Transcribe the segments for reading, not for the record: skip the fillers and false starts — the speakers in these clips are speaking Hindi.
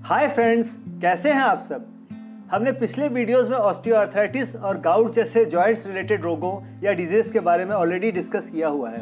हाय फ्रेंड्स, कैसे हैं आप सब। हमने पिछले वीडियोस में ऑस्टियोआर्थराइटिस और गाउट जैसे जॉइंट्स रिलेटेड रोगों या डिजीज़ के बारे में ऑलरेडी डिस्कस किया हुआ है,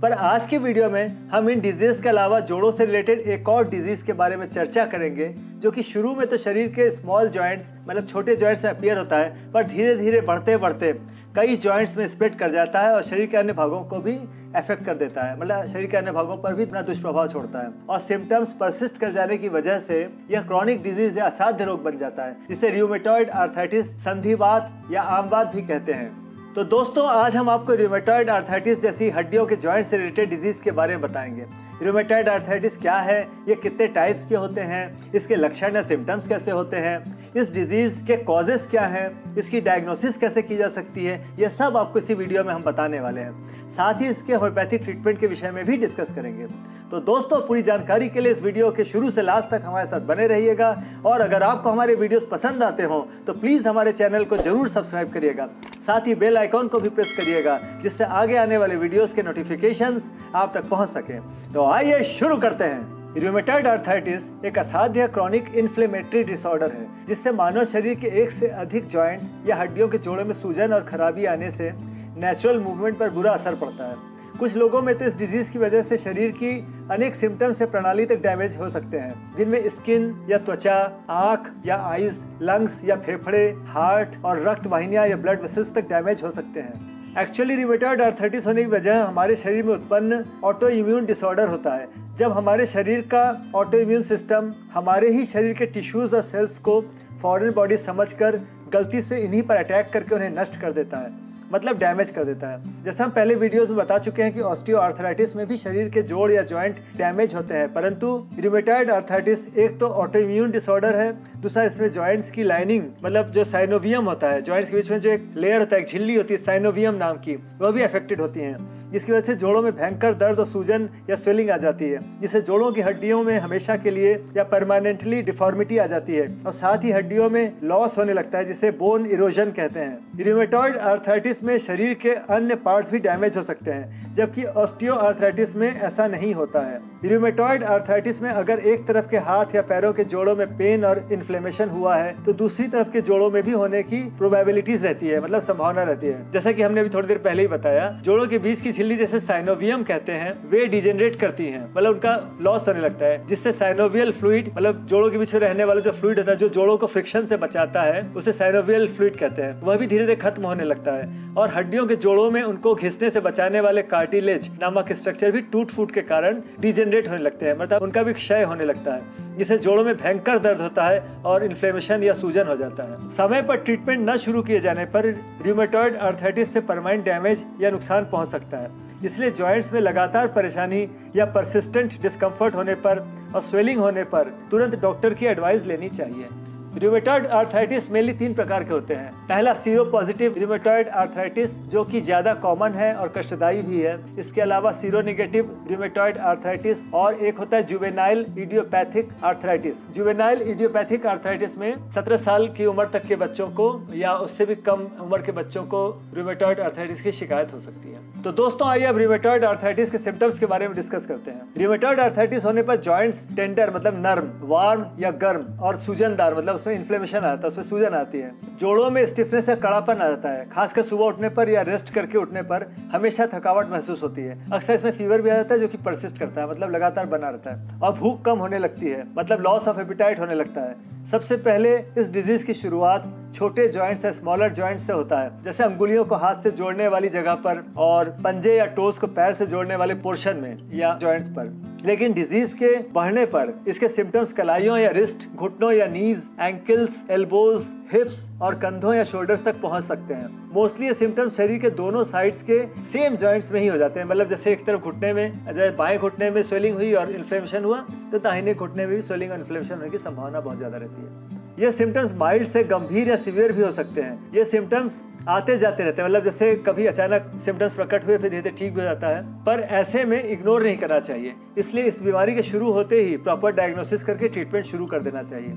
पर आज की वीडियो में हम इन डिजीज़ के अलावा जोड़ों से रिलेटेड एक और डिजीज़ के बारे में चर्चा करेंगे, जो कि शुरू में तो शरीर के स्मॉल जॉइंट्स मतलब छोटे जॉइंट्स में अपीयर होता है, पर धीरे धीरे बढ़ते बढ़ते कई जॉइंट्स में स्प्रेड कर जाता है और शरीर के अन्य भागों को भी अफेक्ट कर देता है, मतलब शरीर के अन्य भागों पर भी अपना दुष्प्रभाव छोड़ता है और सिम्टम्स परसिस्ट कर जाने की वजह से यह क्रॉनिक डिजीज या असाध्य रोग बन जाता है, जिसे रूमेटॉइड आर्थराइटिस, संधिवात या आमवात भी कहते हैं। तो दोस्तों, आज हम आपको रूमेटॉइड आर्थराइटिस जैसी हड्डियों के जॉइंट से रिलेटेड डिजीज के बारे में बताएंगे। रूमेटॉइड आर्थराइटिस क्या है, ये कितने टाइप्स के होते हैं, इसके लक्षण या सिम्टम्स कैसे होते हैं, इस डिजीज के कॉजेस क्या हैं, इसकी डायग्नोसिस कैसे की जा सकती है, ये सब आपको इसी वीडियो में हम बताने वाले हैं। साथ ही इसके होम्योपैथिक ट्रीटमेंट के विषय में भी डिस्कस करेंगे। तो दोस्तों, पूरी जानकारी के लिए इस वीडियो के शुरू से लास्ट तक हमारे साथ बने रहिएगा और अगर आपको हमारे वीडियोस पसंद आते हों तो प्लीज़ हमारे चैनल को जरूर सब्सक्राइब करिएगा। साथ ही बेल आइकॉन को भी प्रेस करिएगा, जिससे आगे आने वाले वीडियोस के नोटिफिकेशंस आप तक पहुंच सकें। तो आइए शुरू करते हैं। रूमेटॉइड आर्थराइटिस एक असाध्य क्रॉनिक इन्फ्लेमेटरी डिसऑर्डर है, जिससे मानव शरीर के एक से अधिक जॉइंट्स या हड्डियों के जोड़ों में सूजन और खराबी आने से नेचुरल मूवमेंट पर बुरा असर पड़ता है। कुछ लोगों में तो इस डिजीज की वजह से शरीर की अनेक सिम्टम्स से प्रणाली तक डैमेज हो सकते हैं, जिनमें स्किन या त्वचा, आंख या आईज, लंग्स या फेफड़े, हार्ट और रक्त वाहिनियां या ब्लड वेसल्स तक डैमेज हो सकते हैं। एक्चुअली रूमेटॉइड आर्थराइटिस होने की वजह हमारे शरीर में उत्पन्न ऑटो इम्यून डिसऑर्डर होता है, जब हमारे शरीर का ऑटो इम्यून सिस्टम हमारे ही शरीर के टिश्यूज और सेल्स को फॉरेन बॉडी समझकर गलती से इन्हीं पर अटैक करके उन्हें नष्ट कर देता है, मतलब डैमेज कर देता है। जैसे हम पहले वीडियोस में बता चुके हैं कि ऑस्टियोआर्थराइटिस में भी शरीर के जोड़ या जॉइंट डैमेज होते हैं, परंतु रूमेटॉइड आर्थराइटिस एक तो ऑटो इम्यून डिसऑर्डर है, दूसरा इसमें जॉइंट्स की लाइनिंग मतलब जो साइनोवियम होता है, जॉइंट्स के बीच में जो एक लेयर होता है, एक झिल्ली होती है साइनोवियम नाम की, वह भी अफेक्टेड होती हैं, जिसकी वजह से जोड़ों में भयंकर दर्द और सूजन या स्वेलिंग आ जाती है, जिससे जोड़ों की हड्डियों में हमेशा के लिए या परमानेंटली डिफॉर्मिटी आ जाती है और साथ ही हड्डियों में लॉस होने लगता है, जिसे बोन इरोजन कहते हैं। रूमेटॉइड आर्थराइटिस में शरीर के अन्य पार्ट्स भी डैमेज हो सकते हैं, जबकि ऑस्टियोआर्थराइटिस में ऐसा नहीं होता है। रूमेटॉइड आर्थराइटिस में अगर एक तरफ के हाथ या पैरों के जोड़ों में पेन और इन्फ्लेमेशन हुआ है तो दूसरी तरफ के जोड़ों में भी होने की प्रोबेबिलिटीज रहती है, मतलब संभावना रहती है। जैसा कि हमने अभी थोड़ी देर पहले ही बताया, जोड़ों के बीच की झिल्ली जैसे साइनोवियम कहते हैं, वे डिजेनरेट करती हैं, मतलब उनका लॉस होने लगता है, जिससे साइनोवियल फ्लूइड मतलब जोड़ों के बीच में रहने वाला जो फ्लूइड होता है, जो जोड़ों को फ्रिक्शन से बचाता है, उसे साइनोवियल फ्लूइड कहते हैं, वह भी धीरे धीरे खत्म होने लगता है और हड्डियों के जोड़ों में उनको घिसने से बचाने वाले कार्टिलेज नामक स्ट्रक्चर भी टूट फूट के कारण डिजेनरेट होने लगते हैं, मतलब उनका भी क्षय होने लगता है, जिससे जोड़ों में भयंकर दर्द होता है और इन्फ्लेमेशन या सूजन हो जाता है। समय पर ट्रीटमेंट न शुरू किए जाने पर रूमेटॉइड आर्थराइटिस से परमानेंट डैमेज या नुकसान पहुंच सकता है। इसलिए जॉइंट्स में लगातार परेशानी या परसिस्टेंट डिस्कम्फर्ट होने पर और स्वेलिंग होने पर तुरंत डॉक्टर की एडवाइस लेनी चाहिए। रूमेटॉइड आर्थराइटिस मेनली 3 प्रकार के होते हैं। पहला सीरो पॉजिटिव रूमेटॉइड आर्थराइटिस, जो कि ज्यादा कॉमन है और कष्टदायी भी है। इसके अलावा सीरो नेगेटिव रूमेटॉइड आर्थराइटिस और एक होता है juvenile idiopathic arthritis. Juvenile idiopathic arthritis में 17 साल की उम्र तक के बच्चों को या उससे भी कम उम्र के बच्चों को रूमेटॉइड आर्थराइटिस की शिकायत हो सकती है। तो दोस्तों, आइए अब रूमेटॉइड आर्थराइटिस के सिम्टम्स के बारे में डिस्कस करते हैं। रूमेटॉइड आर्थराइटिस होने पर जॉइंट्स टेंडर मतलब नर्म, वार्म या गर्म और सूजनदार मतलब उसमें इन्फ्लेमेशन आता है, उसमें सूजन आती है। जोड़ों में स्टिफनेस या कड़ापन आ जाता है, खासकर सुबह उठने पर या रेस्ट करके उठने पर हमेशा थकावट महसूस होती है। अक्सर इसमें फीवर भी आ जाता है, जो कि परसिस्ट करता है, मतलब लगातार बना रहता है, और भूख कम होने लगती है, मतलब लॉस ऑफ एपिटाइट होने लगता है। सबसे पहले इस डिजीज की शुरुआत छोटे जॉइंट्स या स्मॉलर जॉइंट्स से होता है, जैसे अंगुलियों को हाथ से जोड़ने वाली जगह पर और पंजे या टोस को पैर से जोड़ने वाले पोर्शन में या जॉइंट्स पर। लेकिन डिजीज के बढ़ने पर इसके सिम्टम्स कलाइयों या रिस्ट, घुटनों या नीज, एंकल्स, एल्बोज, हिप्स और कंधों या शोल्डर्स तक पहुंच सकते हैं। मोस्टली ये सिम्टम्स शरीर के दोनों साइड्स के सेम जॉइंट्स में ही हो जाते हैं, मतलब जैसे एक तरफ घुटने में, जैसे बाएं घुटने में स्वेलिंग हुई और इन्फ्लेमेशन हुआ, तो दाहिने घुटने में भी स्वेलिंग और इन्फ्लेमेशन होने की संभावना बहुत ज्यादा रहती है। ये सिम्टम्स माइल्ड से गंभीर या सीवियर भी हो सकते हैं। ये सिम्टम्स आते जाते रहते हैं, मतलब जैसे कभी अचानक सिम्टम्स प्रकट हुए फिर धीरे धीरे ठीक हो जाता है, पर ऐसे में इग्नोर नहीं करना चाहिए। इसलिए इस बीमारी के शुरू होते ही प्रॉपर डायग्नोसिस करके ट्रीटमेंट शुरू कर देना चाहिए।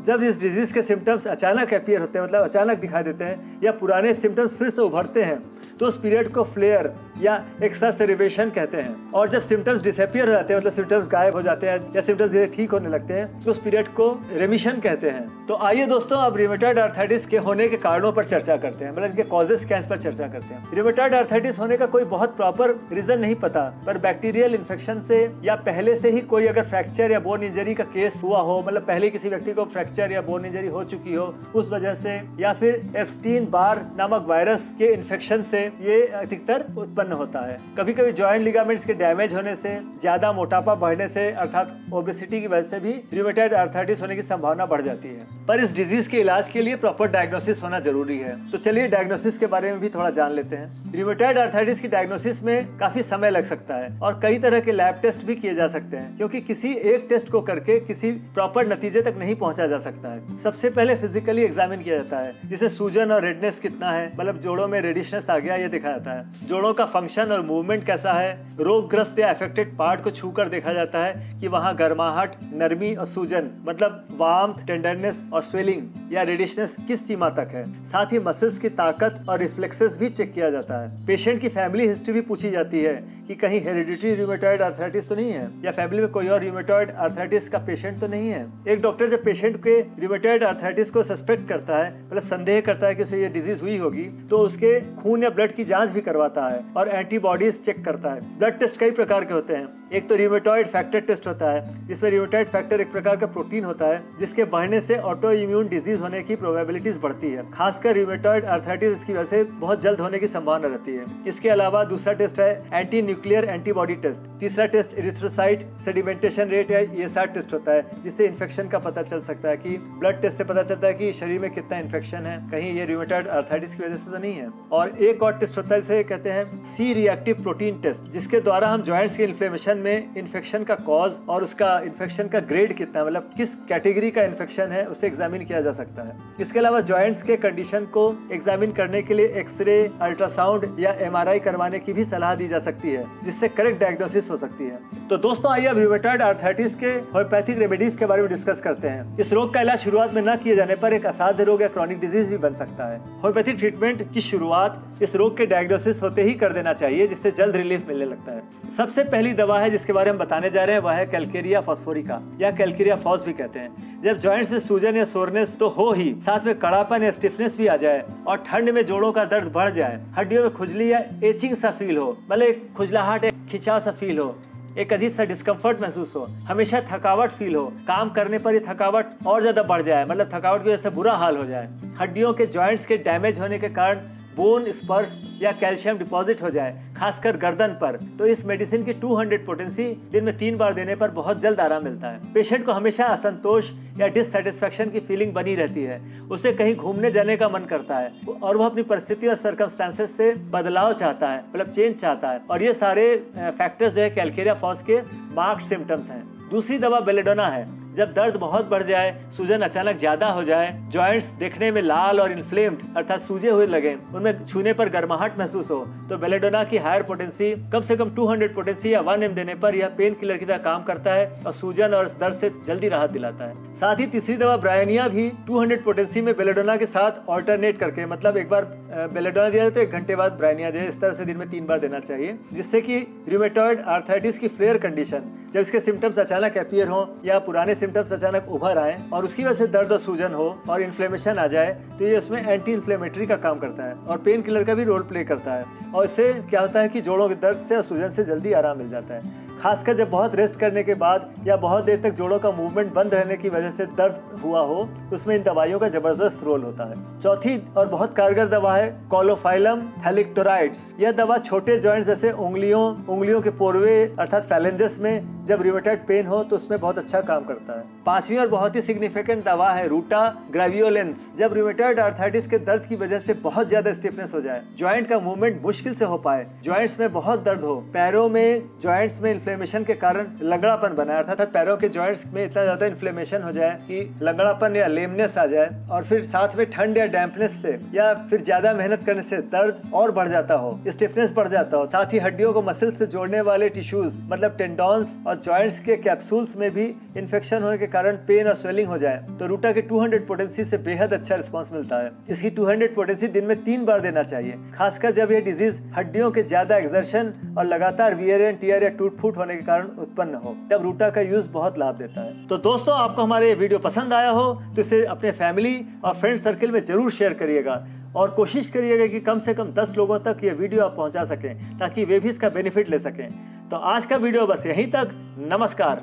जब इस डिजीज के सिम्टम्स अचानक अपीयर होते हैं, मतलब अचानक दिखाई देते हैं, या पुराने सिम्टम्स फिर से उभरते हैं, तो उस पीरियड को फ्लेयर या एक्सासेरेशन कहते हैं। और जब सिम्टम्स डिसअपियर हो जाते हैं, मतलब सिम्टम्स गायब हो जाते हैं या सिम्टम्स धीरे ठीक होने लगते हैं, तो उस पीरियड को रेमिशन कहते हैं। तो आइए दोस्तों, अब रूमेटॉइड आर्थराइटिस के होने के कारणों पर चर्चा करते हैं, मतलब इनके कॉजेस क्या, इस पर चर्चा करते हैं। रूमेटॉइड आर्थराइटिस होने का कोई बहुत प्रॉपर रीजन नहीं पता, पर बैक्टीरियल इन्फेक्शन से या पहले से ही कोई अगर फ्रैक्चर या बोन इंजरी का केस हुआ हो, मतलब पहले किसी व्यक्ति को फ्रैक्चर या बोन इंजरी हो चुकी हो उस वजह से, या फिर एप्स्टीन बार नामक वायरस के इन्फेक्शन से ये अधिकतर उत्पन्न होता है। कभी कभी जॉइंट लिगामेंट्स के डैमेज होने से, ज्यादा मोटापा बढ़ने से अर्थात ओबेसिटी की वजह से भी रूमेटॉइड आर्थराइटिस होने की संभावना बढ़ जाती है। पर इस डिजीज के इलाज के लिए प्रॉपर डायग्नोसिस होना जरूरी है। तो चलिए डायग्नोसिस के बारे में भी थोड़ा जान लेते हैं। रूमेटॉइड आर्थराइटिस की डायग्नोसिस में काफी समय लग सकता है और कई तरह के लैब टेस्ट भी किए जा सकते हैं, क्योंकि किसी एक टेस्ट को करके किसी प्रॉपर नतीजे तक नहीं पहुंचा जा सकता है। सबसे पहले फिजिकली एग्जामिन किया जाता है, जिसमें सूजन और रेडनेस कितना है, मतलब जोड़ों में रेडिशनेस आ गया ये देखा जाता है। जोड़ों का फंक्शन और मूवमेंट कैसा है, रोगग्रस्त या अफेक्टेड पार्ट को छूकर देखा जाता है कि वहाँ गर्माहट, नरमी और सूजन, मतलब वार्मथ, टेंडरनेस और स्वेलिंग या रेडिशनेस किस सीमा तक है। साथ ही मसल्स की ताकत और रिफ्लेक्सेस भी चेक किया जाता है। पेशेंट की फैमिली हिस्ट्री भी पूछी जाती है कि कहीं हेरिडिटरी रूमेटॉइड आर्थराइटिस तो नहीं है, या फैमिली में कोई और रूमेटॉइड आर्थराइटिस का पेशेंट तो नहीं है। एक डॉक्टर जब पेशेंट के रूमेटॉइड आर्थराइटिस को सस्पेक्ट करता है, मतलब संदेह करता है कि उसे ये डिजीज हुई होगी, तो उसके खून या ब्लड की जांच भी करवाता है और एंटीबॉडीज चेक करता है। ब्लड टेस्ट कई प्रकार के होते हैं। एक तो रूमेटॉइड फैक्टर टेस्ट होता है, जिसमें रूमेटॉइड फैक्टर एक प्रकार का प्रोटीन होता है जिसके बढ़ने से ऑटो इम्यून डिजीज होने की प्रोबेबिलिटीज बढ़ती है। खासकर रूमेटॉइड आर्थराइटिस की वजह से बहुत जल्द होने की संभावना रहती है। इसके अलावा दूसरा टेस्ट है एंटी न्यूक्लियर एंटीबॉडी टेस्ट। तीसरा टेस्ट इरिथ्रोसाइट सेडिमेंटेशन रेट या ESR टेस्ट होता है, जिससे इन्फेक्शन का पता चल सकता है कि ब्लड टेस्ट से पता चलता है कि शरीर में कितना इन्फेक्शन है, कहीं ये रूमेटॉइड आर्थराइटिस की वजह से तो नहीं है। और एक और टेस्ट होता है, जिसे कहते हैं सी रिएक्टिव प्रोटीन टेस्ट, जिसके द्वारा हम जॉइंट्स के इन्फ्लेमेशन में इन्फेक्शन का कॉज और उसका इन्फेक्शन का ग्रेड कितना, मतलब किस कैटेगरी का इन्फेक्शन है, उसे एग्जामिन किया जा सकता है। इसके अलावा जॉइंट्स के कंडीशन को एग्जामिन करने के लिए एक्सरे, अल्ट्रासाउंड या MRI करवाने की भी सलाह दी जा सकती है, जिससे करेक्ट डायग्नोसिस हो सकती है। तो दोस्तों आइए अब रूमेटॉइड आर्थराइटिस के होम्योपैथिक रेमेडीज के बारे में डिस्कस करते हैं। इस रोग का इलाज शुरुआत में न किए जाने पर एक असाध्य रोग या क्रॉनिक डिजीज भी बन सकता है। होम्योपैथिक ट्रीटमेंट की शुरुआत इस रोग के डायग्नोसिस होते ही कर देना चाहिए, जिससे जल्द रिलीफ मिलने लगता है। सबसे पहली दवा है जिसके बारे में बताने जा रहे हैं, वह है कैलकेरिया फॉस्फोरिका या कैलकेरिया फॉस भी कहते हैं। जब जॉइंट्स में सूजन या सोरनेस तो हो ही, साथ में कड़ापन या स्टिफनेस भी आ जाए और ठंड में जोड़ों का दर्द बढ़ जाए, हड्डियों में खुजली या एचिंग सा फील हो, मतलब एक खुजलाहट, एक खिंचाव सा फील हो, एक अजीब सा डिस्कम्फर्ट महसूस हो, हमेशा थकावट फील हो, काम करने पर ये थकावट और ज्यादा बढ़ जाए, मतलब थकावट की वजह से बुरा हाल हो जाए, हड्डियों के जॉइंट्स के डैमेज होने के कारण बोन स्पर्स या कैल्शियम डिपॉजिट हो जाए, खासकर गर्दन पर, तो इस मेडिसिन की 200 पोटेंसी दिन में 3 बार देने पर बहुत जल्द आराम मिलता है। पेशेंट को हमेशा असंतोष या डिससेटिस्फैक्शन की फीलिंग बनी रहती है, उसे कहीं घूमने जाने का मन करता है और वह अपनी परिस्थिति और सर्कमस्टांसेस से बदलाव चाहता है, मतलब चेंज चाहता है। और ये सारे फैक्टर्स जो है कैलकेरिया फॉस के मार्क्ड सिम्टम्स हैं। दूसरी दवा बेलेडोना है। जब दर्द बहुत बढ़ जाए, सूजन अचानक ज्यादा हो जाए, जॉइंट्स देखने में लाल और इन्फ्लेम्ड अर्थात सूजे हुए लगे, उनमें छूने पर गर्माहट महसूस हो, तो बेलेडोना की हायर पोटेंसी कम से कम 200 पोटेंसी या 1 mg देने पर यह पेन किलर की तरह काम करता है और सूजन और दर्द से जल्दी राहत दिलाता है। साथ ही तीसरी दवा ब्रायनिया भी 200 पोटेंसी में बेलेडोना के साथ ऑल्टरनेट करके, मतलब एक बार बेलेडोना दिया जाए तो 1 घंटे बाद ब्रायनिया दिया, इस तरह से दिन में 3 बार देना चाहिए, जिससे कि रूमेटॉइड आर्थराइटिस की फ्लेयर कंडीशन, जब इसके सिम्टम्स अचानक अपीयर हो या पुराने सिम्टम्स अचानक उभर आए और उसकी वजह से दर्द और सूजन हो और इन्फ्लेमेशन आ जाए, तो ये उसमें एंटी इन्फ्लेमेटरी का काम करता है और पेन किलर का भी रोल प्ले करता है। और इससे क्या होता है कि जोड़ों के दर्द से और सूजन से जल्दी आराम मिल जाता है, खासकर जब बहुत रेस्ट करने के बाद या बहुत देर तक जोड़ों का मूवमेंट बंद रहने की वजह से दर्द हुआ हो, उसमें इन दवाइयों का जबरदस्त रोल होता है। चौथी और बहुत कारगर दवा है कॉलोफाइलम थैलिक्टोराइड्स। यह दवा छोटे जॉइंट्स जैसे उंगलियों के पोरवे अर्थात फैलेंजेस में जब रूमेटॉइड पेन हो तो उसमें बहुत अच्छा काम करता है। पांचवी और बहुत ही सिग्निफिकेंट दवा है रूटा ग्रेवियोलेंस। जब रूमेटॉइड आर्थराइटिस के दर्द की वजह से बहुत ज्यादा स्टिफनेस हो जाए, जॉइंट का मूवमेंट मुश्किल से हो पाए, जॉइंट्स में बहुत दर्द हो, पैरों में जॉइंट्स में इन्फ्लेमेशन के कारण लंगड़ापन बना, अर्थात पैरों के जॉइंट्स में इतना ज्यादा इन्फ्लेमेशन हो जाए कि लंगड़ापन या लेमनेस आ जाए, और फिर साथ में ठंड या डैम्पनेस से या फिर ज्यादा मेहनत करने से दर्द और बढ़ जाता हो, स्टिफनेस बढ़ जाता हो, साथ ही हड्डियों को मसल से जोड़ने वाले टिश्यूज मतलब टेंडॉन्स और जॉइंट्स के कैप्सूल्स में भी इन्फेक्शन होने के कारण पेन और स्वेलिंग हो जाए, तो रूटा के 200 पोटेंसी से बेहद अच्छा रिस्पॉन्स मिलता है। इसकी 200 पोटेंसी दिन में 3 बार देना चाहिए, खासकर जब यह डिजीज हड्डियों के ज्यादा एक्सर्शन और लगातार वियर एंड टियर या टूट फूट होने के कारण उत्पन्न हो, तब रूटा का यूज बहुत लाभ देता है। तो दोस्तों, आपको हमारे ये वीडियो पसंद आया हो तो इसे अपने फैमिली और फ्रेंड सर्कल में जरूर शेयर करिएगा, और कोशिश करिएगा कि कम से कम 10 लोगों तक ये वीडियो आप पहुंचा सकें ताकि वे भी इसका बेनिफिट ले सकें। तो आज का वीडियो बस यहीं तक। नमस्कार।